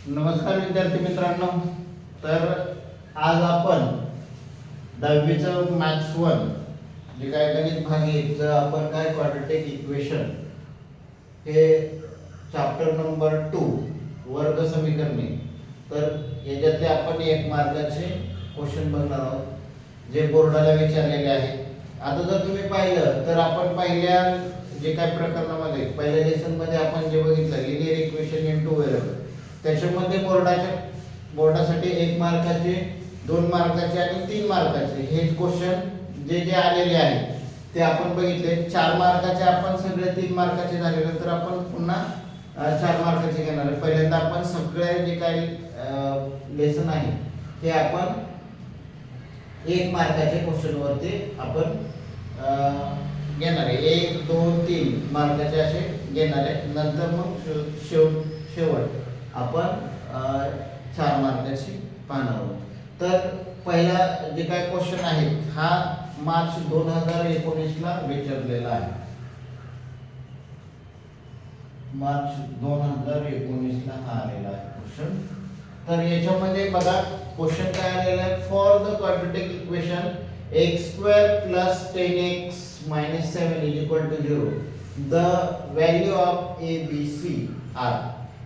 नमस्कार विद्यार्थी मित्रांनो. तर आज आपण 10वीचं मॅथ्स 1 जे काय गणित भाग आहे आपण काय क्वाड्रॅटिक इक्वेशन हे चॅप्टर नंबर 2 वर्ग समीकरणे. तर याच्यातले आपण एक मार्गाचे क्वेश्चन बघणार आहोत जे बोर्डाला विचारलेले आहेत. आता जर तुम्ही पाहिलं तर आपण पहिल्या जे काय प्रकरणामध्ये पहिल्या लेसन मध्ये आपण जे बघितलं linear equation in two variable, त्याच्यामध्ये बोर्डासाठी 1 मार्काचे, 2 मार्काचे आणि 3 मार्काचे हे क्वेश्चन जे जे आलेले आहेत ते आपण बघितले. 4 मार्काचे आपण सगळे 3 मार्काचे झालेले, तर आपण पुन्हा 4 मार्काचे घेणार आहे. पहिल्यांदा आपण सगळे जे काही लेसन आहे ते आपण 1 मार्काचे क्वेश्चन वरती आपण घेणार आहे. 1, 2, 3 मार्काचे असे घेणार आहे. नंतर मग शेवट आपण 4 मार्काची पाहणार आहोत. तर पहिला जे काय क्वेश्चन आहे हा मार्च 2019 ला विचारलेला आहे. मार्च 2019 ला हा आलेला आहे क्वेश्चन. तर याच्यामध्ये बघा क्वेश्चन काय आलेला आहे. For the quadratic equation x² + 10x - 7 = 0 the value of a b c are.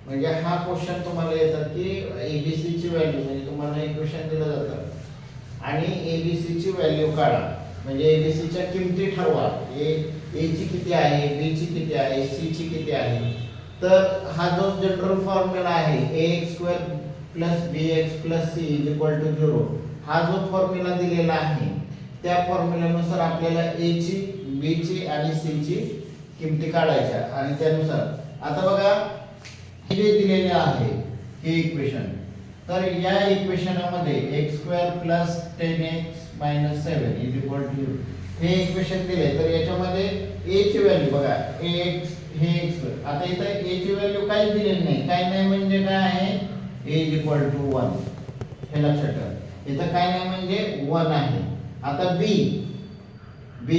म्हणजे हा क्वेश्चन तुम्हाला येतात की एबीसी ची व्हॅल्यू, म्हणजे तुम्हाला इक्वेशन दिलं जातं आणि एबीसी ची व्हॅल्यू काढा. म्हणजे एबीसी च्या किमती ठरवा. ए ची किती आहे, बी ची किती आहे, सी ची किती आहे. तर हा जो जनरल फॉर्म्युला आहे ax² + bx + c = 0 हा जो फॉर्म्युला दिलेला आहे त्या फॉर्म्युल्यानुसार आपल्याला a ची, b ची आणि c ची किमती काढायच्या. आणि त्यानुसार आता बघा हे दिलेले आहे हे इक्वेशन. तर या इक्वेशनामध्ये x² + 10x - 7 = 0 हे इक्वेशन दिले. तर याच्यामध्ये a ची व्हॅल्यू बघा ax हे x². आता इथे a ची व्हॅल्यू काही दिलेली नाही. काही नाही म्हणजे काय आहे a = 1 हे लक्षात ठेवा. इथं काय नाही म्हणजे 1 आहे. आता b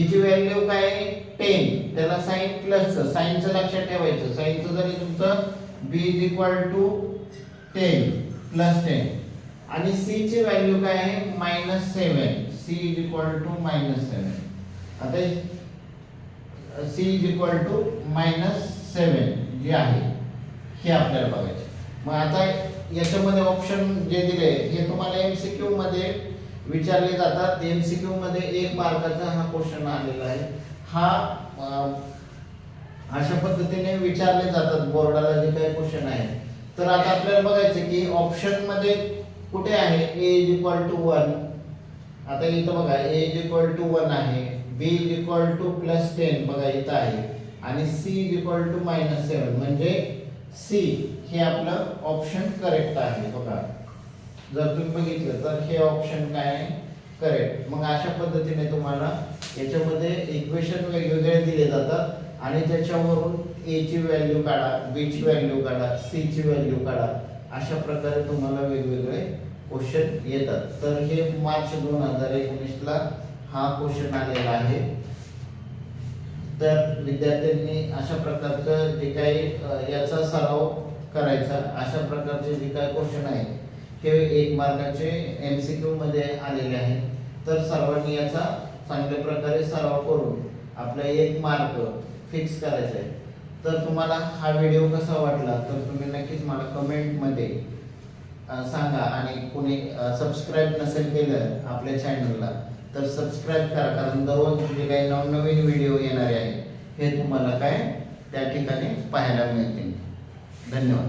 ची व्हॅल्यू काय आहे 10. त्याला साइन प्लसचं साइनचं लक्षात ठेवायचं. साइनचं जरी तुमचं b = 10 + 10 आणि c ची व्हॅल्यू काय आहे -7. c = -7. आता c = -7 जे आहे हे आपल्याला बघायचे. मग आता याच्यामध्ये ऑप्शन जे दिले हे तुम्हाला एमसीक्यू मध्ये विचारले जातात. एमसीक्यू मध्ये 1 मार्काचा हा क्वेश्चन आलेला आहे. हा अशा पद्धतीने विचारले जातात बोर्डाला जे काही क्वेश्चन आहे. तर आता आपल्याला बघायचं की ऑप्शन मध्ये कुठे आहे a = 1. आता इथं बघा a = 1 आहे, b = +10 बघा इथं आहे आणि c = -7 म्हणजे c हे आपलं ऑप्शन करेक्ट आहे. बघा जर तुम्ही बघितलं तर हे ऑप्शन काय आहे करेक्ट. मग अशा पद्धतीने तुम्हाला याच्यामध्ये इक्वेशन वेगवेगळे दिले जातात आणि त्याच्यावरून a ची व्हॅल्यू काढा, b ची व्हॅल्यू काढा, c ची व्हॅल्यू काढा. अशा प्रकारे तुम्हाला वेगवेगळे क्वेश्चन येतात. तर हे मार्च 2019 ला हा क्वेश्चन आलेला आहे. तर विद्यार्थ्यांनी अशा प्रकारचं जे काही याचा सराव करायचा. अशा प्रकारचे जे काही क्वेश्चन आहेत हे 1 मार्काचे एमसीक्यू मध्ये आलेले आहेत. तर सर्वांनी याचा चांगल्या प्रकारे सराव करून आपला 1 मार्क फिक्स करायचा आहे. तर तुम्हाला हा व्हिडिओ कसा वाटला तर तुम्ही नक्कीच मला कमेंट मध्ये सांगा. आणि कोणी सबस्क्राईब नसेल केलं आपल्या चॅनलला तर सबस्क्राईब करा, कारण दररोज जे काही नवनवीन व्हिडिओ येणारे आहेत हे तुम्हाला काय त्या ठिकाणी पाहायला मिळतील. धन्यवाद.